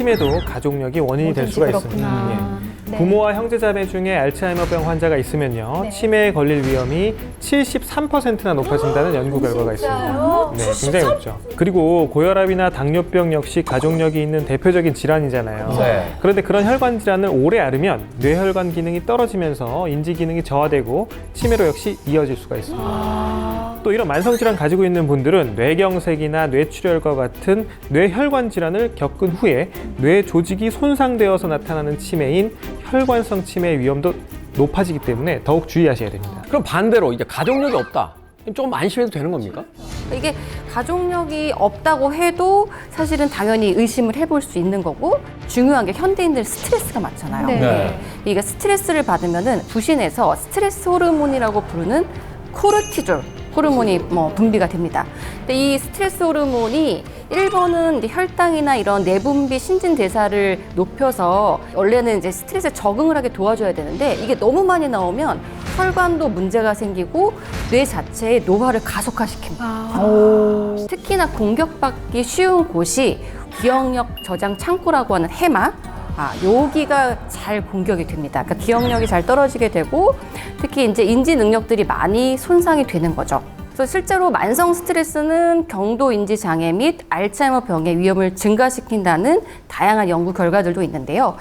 치매도 가족력이 원인이 될 수가 있습니다. 예. 네. 부모와 형제자매 중에 알츠하이머병 환자가 있으면요, 네. 치매에 걸릴 위험이 73%나 높아진다는 연구 결과가 있습니다. 네, 굉장히 높죠. 그리고 고혈압이나 당뇨병 역시 가족력이 있는 대표적인 질환이잖아요. 네. 그런데 그런 혈관 질환을 오래 앓으면 뇌혈관 기능이 떨어지면서 인지 기능이 저하되고 치매로 역시 이어질 수가 있습니다. 또 이런 만성질환 가지고 있는 분들은 뇌경색이나 뇌출혈과 같은 뇌혈관 질환을 겪은 후에 뇌 조직이 손상되어서 나타나는 치매인 혈관성 치매의 위험도 높아지기 때문에 더욱 주의하셔야 됩니다. 그럼 반대로 이제 가족력이 없다. 좀 안심해도 되는 겁니까? 이게 가족력이 없다고 해도 사실은 당연히 의심을 해볼 수 있는 거고, 중요한 게 현대인들 스트레스가 많잖아요. 네. 이게 스트레스를 받으면은 부신에서 스트레스 호르몬이라고 부르는 코르티졸 호르몬이 분비가 됩니다. 근데 이 스트레스 호르몬이 1번은 이제 혈당이나 이런 내분비 신진대사를 높여서 원래는 이제 스트레스에 적응을 하게 도와줘야 되는데, 이게 너무 많이 나오면 혈관도 문제가 생기고 뇌 자체의 노화를 가속화시킵니다. 특히나 공격받기 쉬운 곳이 기억력 저장 창구라고 하는 해마, 여기가 잘 공격이 됩니다. 그러니까 기억력이 잘 떨어지게 되고, 특히 이제 인지 능력들이 많이 손상이 되는 거죠. 그래서 실제로 만성 스트레스는 경도 인지 장애 및 알츠하이머 병의 위험을 증가시킨다는 다양한 연구 결과들도 있는데요.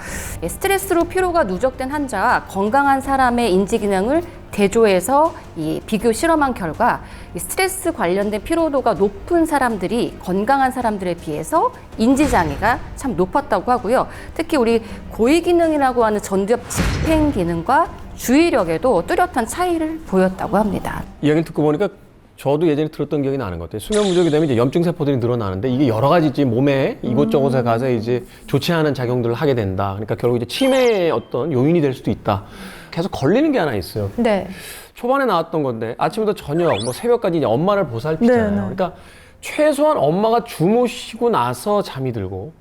스트레스로 피로가 누적된 환자와 건강한 사람의 인지 기능을 대조해서 이 비교 실험한 결과, 이 스트레스 관련된 피로도가 높은 사람들이 건강한 사람들에 비해서 인지 장애가 참 높았다고 하고요. 특히 우리 고위 기능이라고 하는 전두엽 집행 기능과 주의력에도 뚜렷한 차이를 보였다고 합니다. 이야기를 듣고 보니까 저도 예전에 들었던 기억이 나는 것 같아요. 수면 부족이 되면 이제 염증 세포들이 늘어나는데, 이게 여러 가지 이제 몸에 이곳저곳에 가서 이제 좋지 않은 작용들을 하게 된다. 그러니까 결국 이제 치매의 어떤 요인이 될 수도 있다. 계속 걸리는 게 하나 있어요. 네. 초반에 나왔던 건데 아침부터 저녁, 새벽까지 이제 엄마를 보살피잖아요. 네, 네. 그러니까 최소한 엄마가 주무시고 나서 잠이 들고,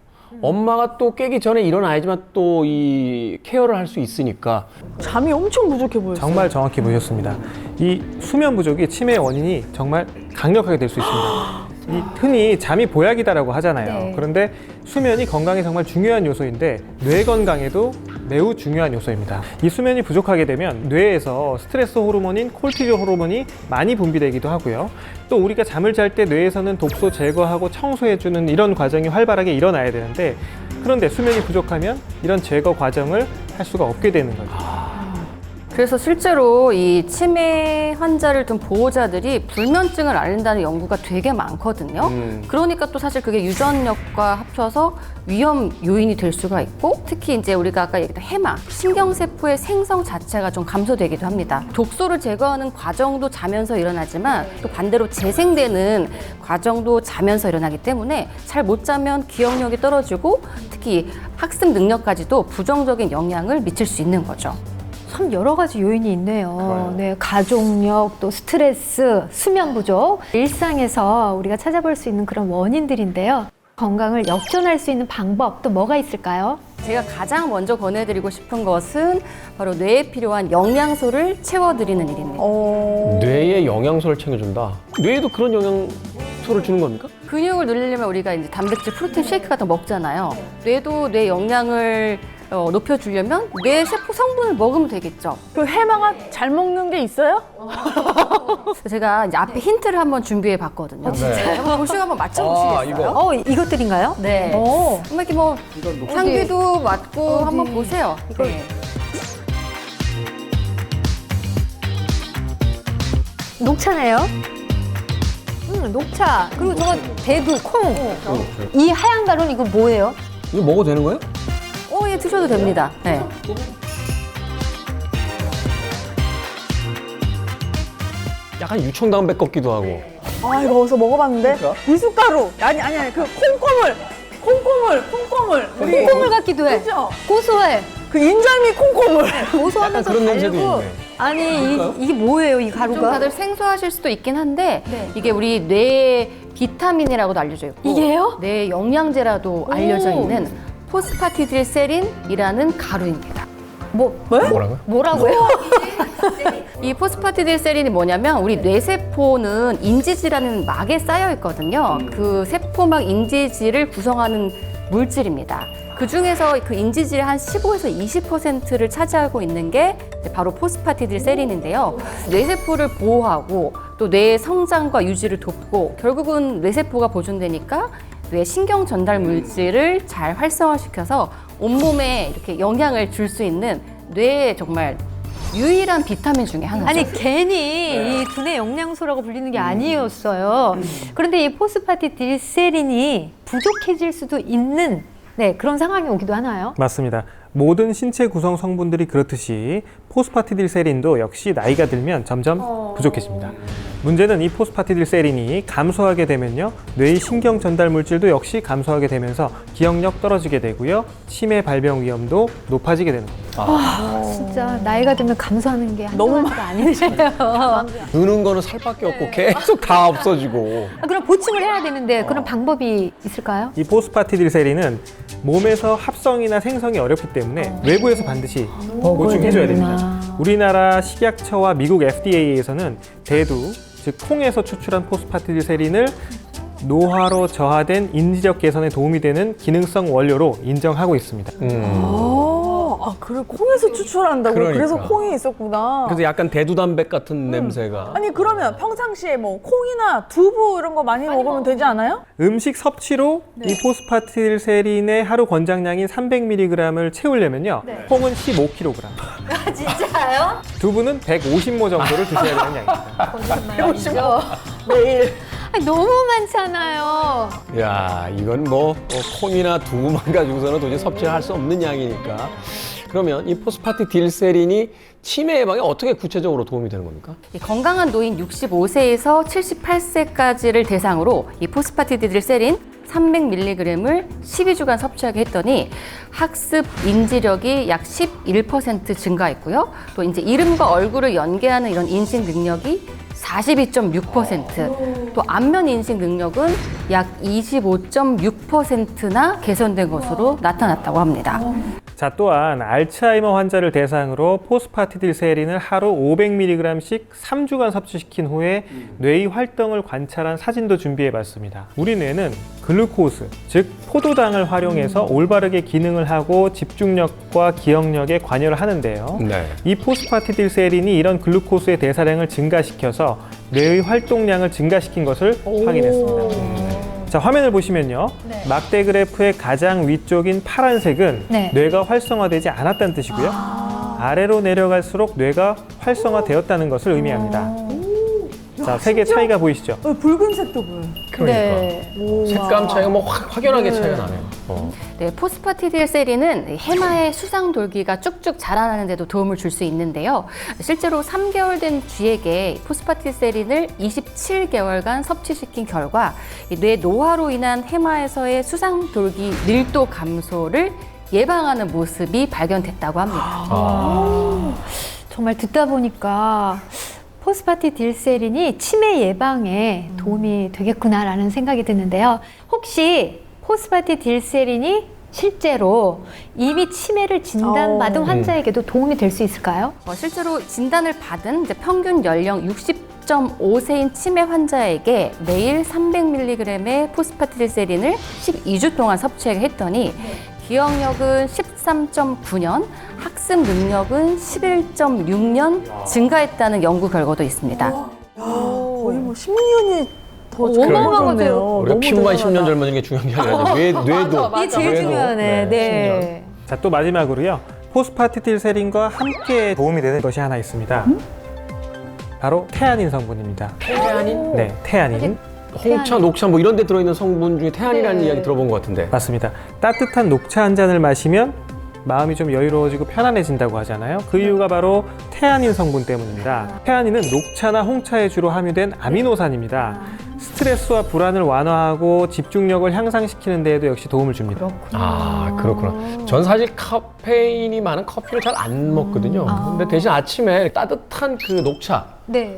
엄마가 또 깨기 전에 일어나야지만 또 이 케어를 할 수 있으니까. 잠이 엄청 부족해 보였어요. 정말 정확히 보셨습니다. 이 수면 부족이 치매의 원인이 정말 강력하게 될 수 있습니다. 이 흔히 잠이 보약이다라고 하잖아요. 네. 그런데 수면이 건강에 정말 중요한 요소인데 뇌 건강에도 매우 중요한 요소입니다. 이 수면이 부족하게 되면 뇌에서 스트레스 호르몬인 콜티졸 호르몬이 많이 분비되기도 하고요. 또 우리가 잠을 잘 때 뇌에서는 독소 제거하고 청소해주는 이런 과정이 활발하게 일어나야 되는데, 그런데 수면이 부족하면 이런 제거 과정을 할 수가 없게 되는 거죠. 그래서 실제로 이 치매 환자를 둔 보호자들이 불면증을 앓는다는 연구가 되게 많거든요. 그러니까 또 사실 그게 유전력과 합쳐서 위험 요인이 될 수가 있고, 특히 이제 우리가 아까 얘기했던 해마, 신경세포의 생성 자체가 좀 감소되기도 합니다. 독소를 제거하는 과정도 자면서 일어나지만 또 반대로 재생되는 과정도 자면서 일어나기 때문에 잘 못 자면 기억력이 떨어지고 특히 학습 능력까지도 부정적인 영향을 미칠 수 있는 거죠. 참 여러 가지 요인이 있네요. 네, 가족력, 또 스트레스, 수면 부족. 일상에서 우리가 찾아볼 수 있는 그런 원인들인데요. 건강을 역전할 수 있는 방법 또 뭐가 있을까요? 제가 가장 먼저 권해드리고 싶은 것은 바로 뇌에 필요한 영양소를 채워드리는 일입니다. 뇌에 영양소를 챙겨준다. 뇌에도 그런 영양소를 주는 겁니까? 근육을 늘리려면 우리가 이제 단백질, 프로틴 쉐이크 같은 거 먹잖아요. 뇌도 뇌 영양을 높여주려면 뇌 세포 성분을 먹으면 되겠죠. 그 해마가 잘 먹는 게 있어요? 그래서 제가 이제 앞에 힌트를 한번 준비해 봤거든요. 진짜요? 한번 보시고 한번 맞춰보시겠어요? 이것들인가요? 네. 오. 정말 이렇게 뭐 향기도 맡고 한번 보세요. 네. 녹차네요. 녹차. 그리고 저거 대두, 콩. 이 하얀 가루는 이거 뭐예요? 이거 먹어도 되는 거예요? 예, 드셔도 됩니다. 네. 약간 유청담배 꺾기도 하고. 아, 이거 어디서 먹어봤는데? 미숫가루. 아니, 그 콩고물. 우리 콩고물 같기도 해. 그죠? 고소해. 그 인절미 콩고물. 고소하면서 약간 그런 냄새도 달고. 있네. 아니, 이게 뭐예요, 이 좀 가루가? 다들 생소하실 수도 있긴 한데 네. 이게 우리 뇌 비타민이라고도 알려져 있고 이게요? 뇌 영양제라도 알려져 있는 포스파티딜세린이라는 가루입니다. 뭐라고요? 뭐라고요? 이 포스파티딜세린이 뭐냐면 우리 뇌세포는 인지질이라는 막에 쌓여 있거든요. 그 세포막 인지질을 구성하는 물질입니다. 그 중에서 그 인지질의 한 15에서 20%를 차지하고 있는 게 바로 포스파티딜세린인데요. 뇌세포를 보호하고 또 뇌의 성장과 유지를 돕고 결국은 뇌세포가 보존되니까 뇌 신경 전달 물질을 잘 활성화시켜서 온몸에 이렇게 영향을 줄 수 있는 뇌의 정말 유일한 비타민 중에 하나죠. 아니 괜히 이 두뇌 영양소라고 불리는 게 아니었어요. 그런데 이 포스파티딜세린이 부족해질 수도 있는 그런 상황이 오기도 하나요? 맞습니다. 모든 신체 구성 성분들이 그렇듯이 포스파티딜세린도 역시 나이가 들면 점점 부족해집니다. 문제는 이 포스파티딜세린이 감소하게 되면요, 뇌의 신경 전달 물질도 역시 감소하게 되면서 기억력 떨어지게 되고요, 치매 발병 위험도 높아지게 되는 겁니다. 진짜 나이가 들면 감소하는 게 너무 한두 가지가 아니네요. 느는 거는 살밖에 없고 계속 다 없어지고. 그럼 보충을 해야 되는데 그런 방법이 있을까요? 이 포스파티딜세린은 몸에서 합성이나 생성이 어렵기 때문에 외부에서 반드시 보충해줘야 됩니다. 우리나라 식약처와 미국 FDA에서는 대두, 즉 콩에서 추출한 포스파티딜세린을 노화로 저하된 인지력 개선에 도움이 되는 기능성 원료로 인정하고 있습니다. 그래 콩에서 추출한다고. 그러니까. 그래서 콩이 있었구나. 그래서 약간 대두담백 같은 냄새가. 아니 그러면 평상시에 뭐 콩이나 두부 이런 거 많이 먹으면 되지 않아요? 음식 섭취로 이 포스파티딜세린의 하루 권장량인 300mg을 채우려면요, 콩은 15kg, 진짜요? 두부는 150모 정도를 드셔야 되는 양입니다. 거짓말이죠. 매일. 너무 많잖아요. 야, 이건 뭐 콩이나 두부만 가지고서는 도저히 섭취할 수 없는 양이니까. 그러면 이 포스파티딜세린이 치매 예방에 어떻게 구체적으로 도움이 되는 겁니까? 이 건강한 노인 65세에서 78세까지를 대상으로 이 포스파티딜세린 300mg을 12주간 섭취하게 했더니 학습 인지력이 약 11% 증가했고요. 또 이제 이름과 얼굴을 연계하는 이런 인식 능력이 42.6%, 또 안면 인식 능력은 약 25.6%나 개선된 것으로 나타났다고 합니다. 자, 또한 알츠하이머 환자를 대상으로 포스파티딜세린을 하루 500mg씩 3주간 섭취시킨 후에 뇌의 활동을 관찰한 사진도 준비해봤습니다. 우리 뇌는 글루코스, 즉 포도당을 활용해서 올바르게 기능을 하고 집중력과 기억력에 관여를 하는데요. 네. 이 포스파티딜세린이 이런 글루코스의 대사량을 증가시켜서 뇌의 활동량을 증가시킨 것을 확인했습니다. 자, 화면을 보시면요, 막대 그래프의 가장 위쪽인 파란색은 뇌가 활성화되지 않았다는 뜻이고요, 아래로 내려갈수록 뇌가 활성화되었다는 것을 의미합니다. 자, 색의 차이가 보이시죠? 붉은색도 보여요. 그러니까. 색감 차이가 뭐 확연하게 차이가 나네요. 네, 포스파티딜세린은 해마의 수상돌기가 쭉쭉 자라나는 데도 도움을 줄 수 있는데요. 실제로 3개월 된 쥐에게 포스파티딜세린을 27개월간 섭취시킨 결과 뇌 노화로 인한 해마에서의 수상돌기 밀도 감소를 예방하는 모습이 발견됐다고 합니다. 정말 듣다 보니까 포스파티딜세린이 치매 예방에 도움이 되겠구나라는 생각이 드는데요. 혹시 포스파티딜세린이 실제로 이미 치매를 진단받은 환자에게도 도움이 될 수 있을까요? 실제로 진단을 받은 이제 평균 연령 60.5세인 치매 환자에게 매일 300mg의 포스파티딜세린을 12주 동안 섭취하게 했더니 기억력은 13.9년, 학습 능력은 11.6년 증가했다는 연구 결과도 있습니다. 거의 뭐 10년이 더 어마어마하죠. 우리가 피부만 10년 젊어지는 게 중요한 게 아니라 뇌도. 이게 제일 뇌도. 중요하네. 네. 자, 또 마지막으로요, 포스파티딜세린과 함께 도움이 되는 것이 하나 있습니다. 바로 태아닌 성분입니다. 태아닌? 네, 태아닌. 홍차, 녹차 뭐 이런 데 들어있는 성분 중에 태아닌이라는 이야기 들어본 것 같은데. 맞습니다. 따뜻한 녹차 한 잔을 마시면 마음이 좀 여유로워지고 편안해진다고 하잖아요. 그 이유가 바로 태아닌 성분 때문입니다. 태아닌은 녹차나 홍차에 주로 함유된 아미노산입니다. 스트레스와 불안을 완화하고 집중력을 향상시키는 데에도 역시 도움을 줍니다. 아, 그렇구나. 전 사실 카페인이 많은 커피를 잘 안 먹거든요. 근데 대신 아침에 따뜻한 그 녹차,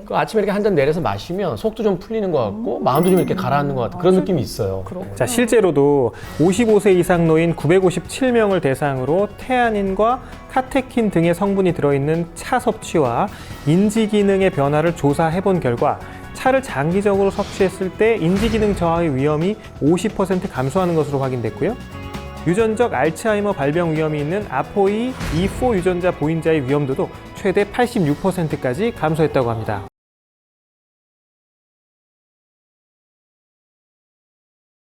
그 아침에 이렇게 한 잔 내려서 마시면 속도 좀 풀리는 것 같고 마음도 좀 이렇게 가라앉는 것 같은 그런 느낌이 있어요. 자, 실제로도 55세 이상 노인 957명을 대상으로 태아닌과 카테킨 등의 성분이 들어있는 차 섭취와 인지 기능의 변화를 조사해 본 결과 차를 장기적으로 섭취했을 때 인지 기능 저하의 위험이 50% 감소하는 것으로 확인됐고요. 유전적 알츠하이머 발병 위험이 있는 아포이 E4 유전자 보인자의 위험도도 최대 86%까지 감소했다고 합니다.